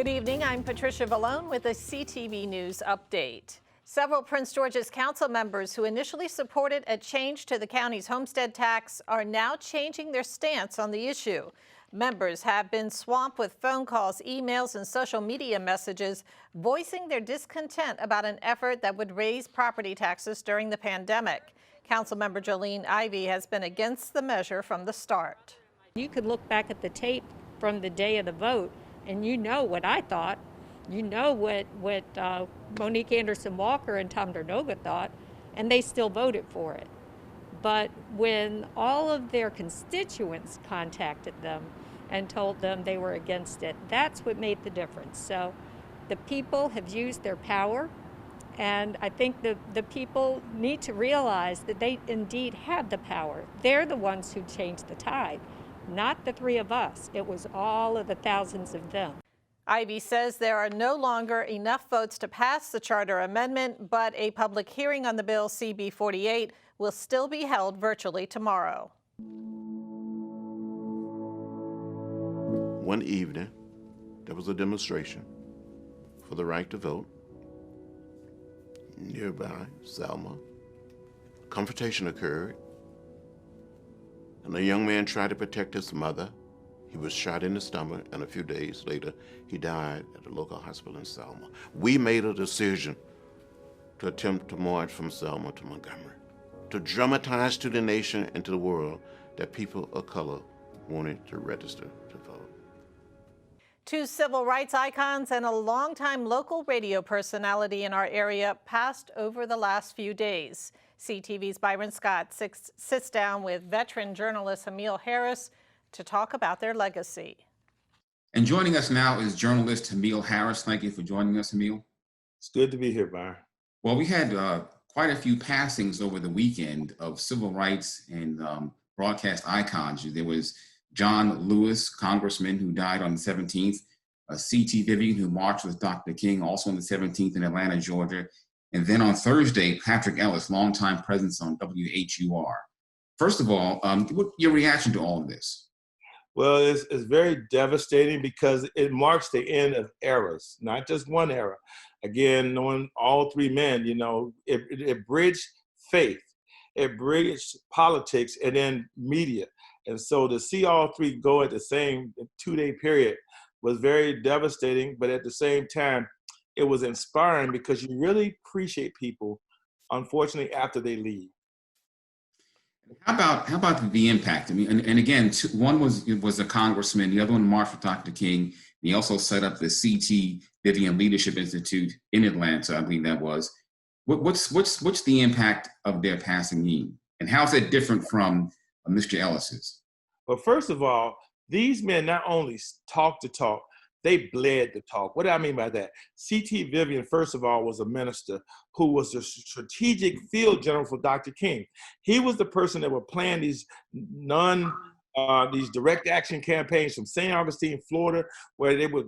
Good evening. I'm Patricia Vallone with a CTV News update. Several Prince George's council members who initially supported a change to the county's homestead tax are now changing their stance on the issue. Members have been swamped with phone calls, emails, and social media messages voicing their discontent about an effort that would raise property taxes during the pandemic. Councilmember Jolene Ivey has been against the measure from the start. You could look back at the tape from the day of the vote, and you know what I thought. You know what Monique Anderson Walker and Tom Dernoga thought, and they still voted for it. But when all of their constituents contacted them and told them they were against it, that's what made the difference. So the people have used their power, and I think the people need to realize that they indeed have the power. They're the ones who changed the tide, not the three of us. It was all of the thousands of them. Ivey says there are no longer enough votes to pass the charter amendment, but a public hearing on the bill CB 48 will still be held virtually tomorrow. One evening, there was a demonstration for the right to vote nearby Selma. Confrontation occurred, and a young man tried to protect his mother. He was shot in the stomach, and a few days later, he died at a local hospital in Selma. We made a decision to attempt to march from Selma to Montgomery, to dramatize to the nation and to the world that people of color wanted to register to vote. Two civil rights icons and a longtime local radio personality in our area passed over the last few days. CTV's Byron Scott sits down with veteran journalist Emil Harris to talk about their legacy. And joining us now is journalist Emil Harris. Thank you for joining us, Emil. It's good to be here, Byron. Well, we had quite a few passings over the weekend of civil rights and broadcast icons. There was John Lewis, congressman, who died on the 17th, C.T. Vivian, who marched with Dr. King, also on the 17th in Atlanta, Georgia. And then on Thursday, Patrick Ellis, longtime presence on WHUR. First of all, what's your reaction to all of this? Well, it's very devastating because it marks the end of eras, not just one era. Again, knowing all three men, you know, it bridged faith, it bridged politics, and then media. And so to see all three go at the same 2-day period was very devastating, but at the same time, it was inspiring because you really appreciate people, unfortunately, after they leave. How about the impact? I mean, and again, one was a congressman, the other one marched with Dr. King. He also set up the C.T. Vivian Leadership Institute in Atlanta, I believe that was. What's the impact of their passing mean? And how is it different from Mr. Ellis's? Well, first of all, these men not only talk the talk, they bled the talk. What do I mean by that? C.T. Vivian, first of all, was a minister who was the strategic field general for Dr. King. He was the person that would plan these direct action campaigns from St. Augustine, Florida, where they were,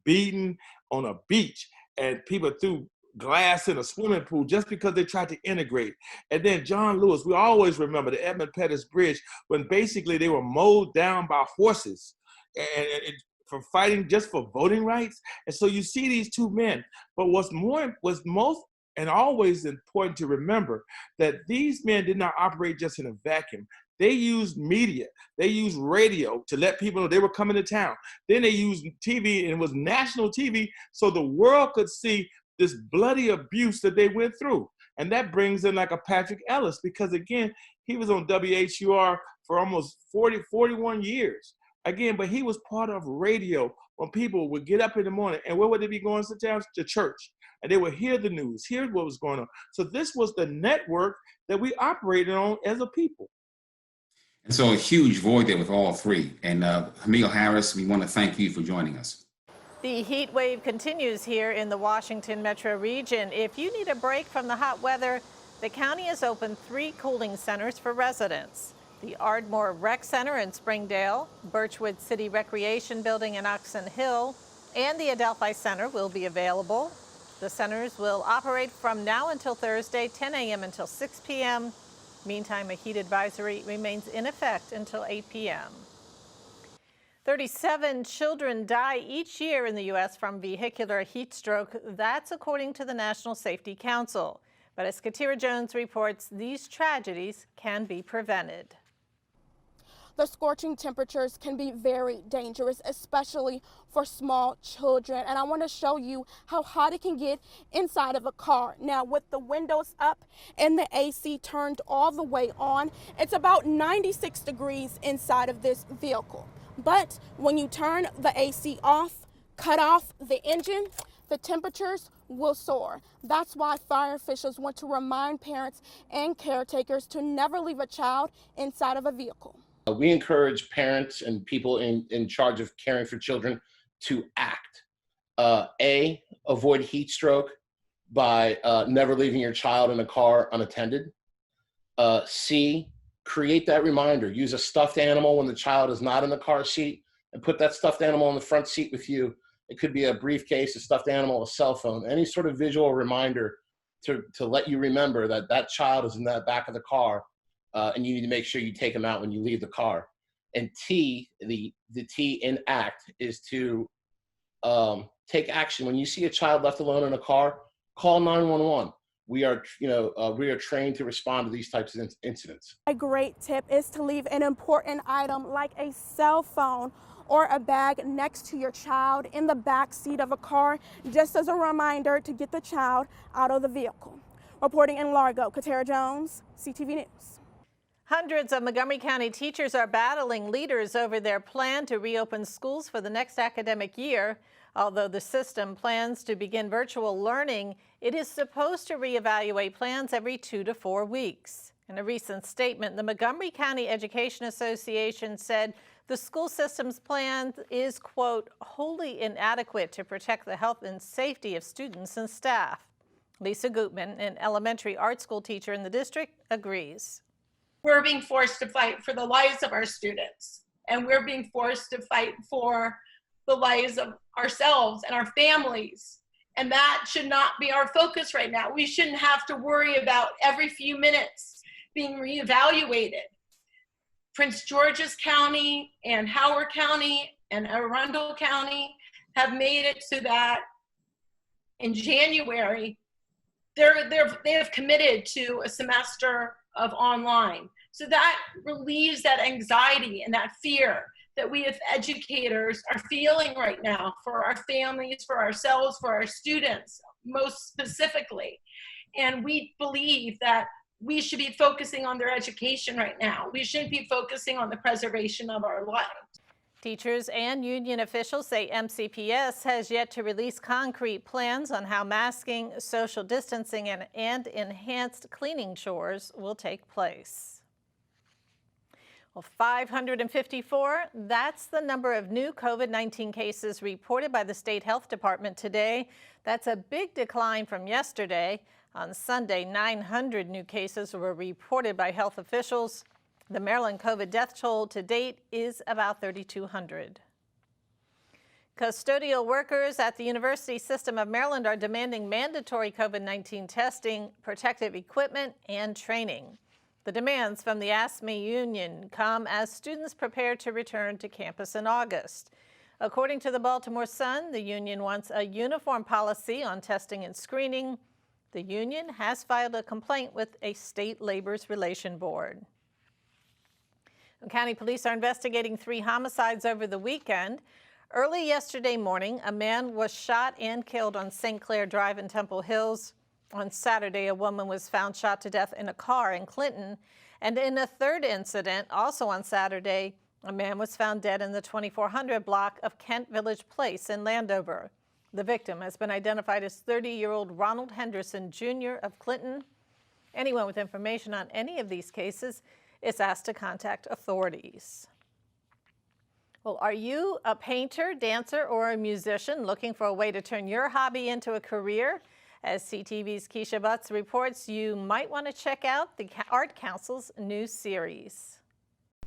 beaten on a beach and people threw glass in a swimming pool just because they tried to integrate. And then John Lewis, we always remember the Edmund Pettus Bridge, when basically they were mowed down by horses and for fighting just for voting rights. And so you see these two men, but what's most and always important to remember that these men did not operate just in a vacuum. They used media, they used radio to let people know they were coming to town. Then they used TV, and it was national TV, so the world could see this bloody abuse that they went through. And that brings in like a Patrick Ellis, because again, he was on WHUR for almost 41 years. Again, but he was part of radio when people would get up in the morning, and where would they be going sometimes? To church. And they would hear the news, hear what was going on. So this was the network that we operated on as a people. And so a huge void there with all three. And Emil Harris, we want to thank you for joining us. The heat wave continues here in the Washington metro region. If you need a break from the hot weather, the county has opened 3 cooling centers for residents. The Ardmore Rec Center in Springdale, Birchwood City Recreation Building in Oxon Hill, and the Adelphi Center will be available. The centers will operate from now until Thursday, 10 a.m. until 6 p.m. Meantime, a heat advisory remains in effect until 8 p.m. 37 children die each year in the U.S. from vehicular heat stroke. That's according to the National Safety Council. But as Katira Jones reports, these tragedies can be prevented. The scorching temperatures can be very dangerous, especially for small children. And I want to show you how hot it can get inside of a car. Now, with the windows up and the AC turned all the way on, it's about 96 degrees inside of this vehicle. But when you turn the AC off, cut off the engine, the temperatures will soar. That's why fire officials want to remind parents and caretakers to never leave a child inside of a vehicle. We encourage parents and people in charge of caring for children to act. A, avoid heat stroke by never leaving your child in a car unattended. C, create that reminder. Use a stuffed animal when the child is not in the car seat and put that stuffed animal in the front seat with you. It could be a briefcase, a stuffed animal, a cell phone, any sort of visual reminder to let you remember that that child is in that back of the car. And you need to make sure you take them out when you leave the car. And T, the T in act is to take action. When you see a child left alone in a car, call 911. We are trained to respond to these types of incidents. A great tip is to leave an important item like a cell phone or a bag next to your child in the back seat of a car, just as a reminder to get the child out of the vehicle. Reporting in Largo, Katira Jones, CTV News. Hundreds of Montgomery County teachers are battling leaders over their plan to reopen schools for the next academic year. Although the system plans to begin virtual learning, it is supposed to reevaluate plans every 2 to 4 weeks. In a recent statement, the Montgomery County Education Association said the school system's plan is, quote, wholly inadequate to protect the health and safety of students and staff. Lisa Gutman, an elementary art school teacher in the district, agrees. We're being forced to fight for the lives of our students, and we're being forced to fight for the lives of ourselves and our families. And that should not be our focus right now. We shouldn't have to worry about every few minutes being reevaluated. Prince George's County and Howard County and Arundel County have made it so that in January, they have committed to a semester of online. So that relieves that anxiety and that fear that we as educators are feeling right now for our families, for ourselves, for our students, most specifically. And we believe that we should be focusing on their education right now. We shouldn't be focusing on the preservation of our lives. Teachers and union officials say MCPS has yet to release concrete plans on how masking, social distancing, and enhanced cleaning chores will take place. Well, 554, that's the number of new COVID-19 cases reported by the state health department today. That's a big decline from yesterday. On Sunday, 900 new cases were reported by health officials. The Maryland COVID death toll to date is about 3,200. Custodial workers at the University System of Maryland are demanding mandatory COVID-19 testing, protective equipment, and training. The demands from the ASME union come as students prepare to return to campus in August. According to the Baltimore Sun, the union wants a uniform policy on testing and screening. The union has filed a complaint with a state labor relations board. County police are investigating 3 homicides over the weekend. Early yesterday morning, a man was shot and killed on St. Clair Drive in Temple Hills. On Saturday, a woman was found shot to death in a car in Clinton. And in a third incident, also on Saturday, a man was found dead in the 2400 block of Kent Village Place in Landover. The victim has been identified as 30-year-old Ronald Henderson, Jr. of Clinton. Anyone with information on any of these cases is asked to contact authorities. Well, are you a painter, dancer, or a musician looking for a way to turn your hobby into a career? As CTV's Keisha Butts reports, you might want to check out the Art Council's new series.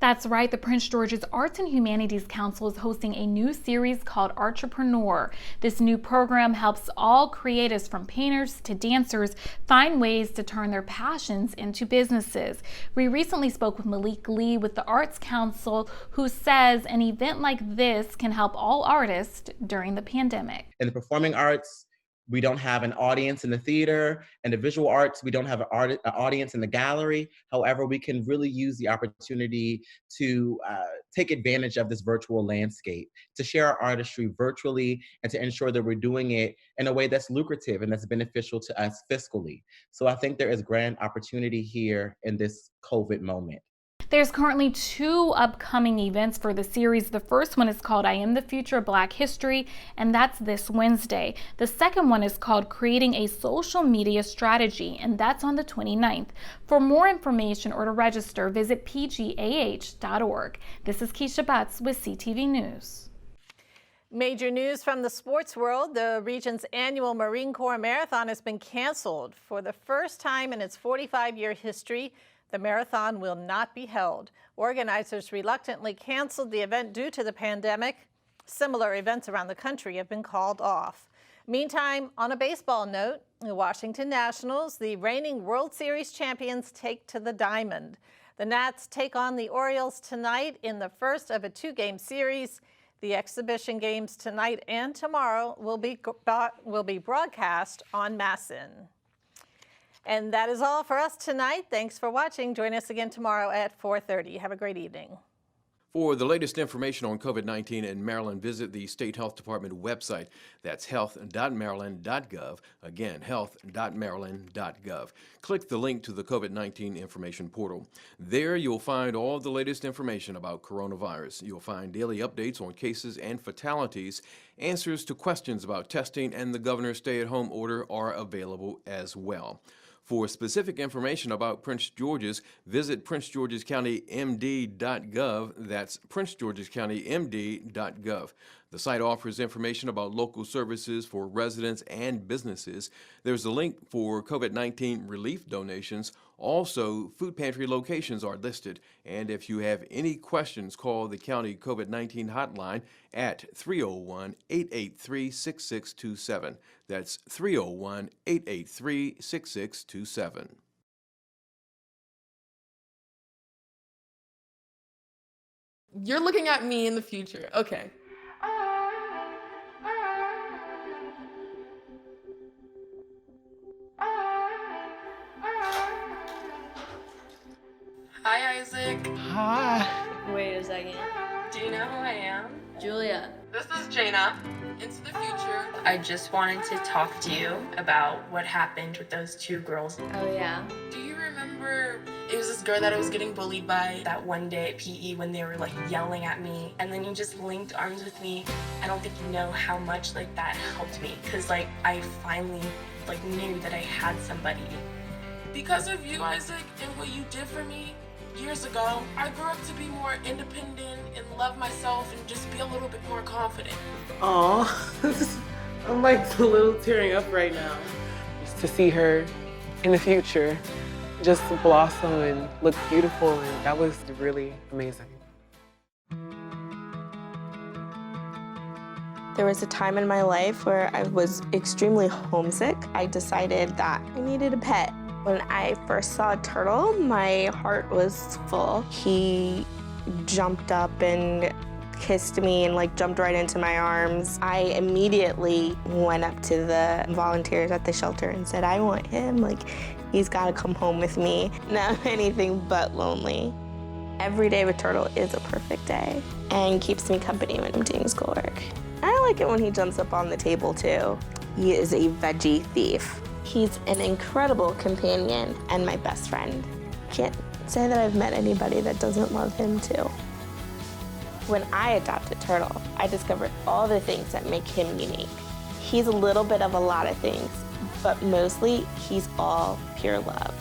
That's right, the Prince George's Arts and Humanities Council is hosting a new series called Artrepreneur. This new program helps all creatives from painters to dancers find ways to turn their passions into businesses. We recently spoke with Malik Lee with the Arts Council, who says an event like this can help all artists during the pandemic. In the performing arts, we don't have an audience in the theater, and the visual arts, we don't have an audience in the gallery. However, we can really use the opportunity to take advantage of this virtual landscape, to share our artistry virtually, and to ensure that we're doing it in a way that's lucrative and that's beneficial to us fiscally. So I think there is grand opportunity here in this COVID moment. There's currently 2 upcoming events for the series. The first one is called I Am the Future of Black History, and that's this Wednesday. The second one is called Creating a Social Media Strategy, and that's on the 29th. For more information or to register, visit pgah.org. This is Keisha Butts with CTV News. Major news from the sports world. The region's annual Marine Corps Marathon has been canceled. For the first time in its 45-year history, the marathon will not be held. Organizers reluctantly canceled the event due to the pandemic. Similar events around the country have been called off. Meantime, on a baseball note, the Washington Nationals, the reigning World Series champions, take to the diamond. The Nats take on the Orioles tonight in the first of a 2-game series. The exhibition games tonight and tomorrow will be broadcast on MASN. And that is all for us tonight. Thanks for watching. Join us again tomorrow at 4:30. Have a great evening. For the latest information on COVID-19 in Maryland, visit the State Health Department website. That's health.maryland.gov. Again, health.maryland.gov. Click the link to the COVID-19 information portal. There you'll find all the latest information about coronavirus. You'll find daily updates on cases and fatalities. Answers to questions about testing and the governor's stay-at-home order are available as well. For specific information about Prince George's, visit princegeorgescountymd.gov. That's princegeorgescountymd.gov. The site offers information about local services for residents and businesses. There's a link for COVID-19 relief donations. Also, food pantry locations are listed. And if you have any questions, call the county COVID-19 hotline at 301-883-6627. That's 301-883-6627. You're looking at me in the future. Okay. Hi, Isaac. Hi. Wait a second. Do you know who I am? Julia. This is Jaina. Into the future. I just wanted to talk to you about what happened with those 2 girls. Oh, yeah. Do you remember it was this girl that I was getting bullied by That one day at PE when they were like yelling at me, and then you just linked arms with me. I don't think you know how much like that helped me, because like I finally like knew that I had somebody. Because of you, Isaac, and what you did for me years ago, I grew up to be more independent and love myself and just be a little bit more confident. Aw, I'm like a little tearing up right now. Just to see her in the future just blossom and look beautiful, and that was really amazing. There was a time in my life where I was extremely homesick. I decided that I needed a pet. When I first saw a turtle, my heart was full. He jumped up and kissed me and like jumped right into my arms. I immediately went up to the volunteers at the shelter and said, I want him, like he's gotta come home with me. Now I'm anything but lonely. Every day with Turtle is a perfect day and keeps me company when I'm doing schoolwork. I like it when he jumps up on the table too. He is a veggie thief. He's an incredible companion and my best friend. Can't say that I've met anybody that doesn't love him too. When I adopted Turtle, I discovered all the things that make him unique. He's a little bit of a lot of things, but mostly he's all pure love.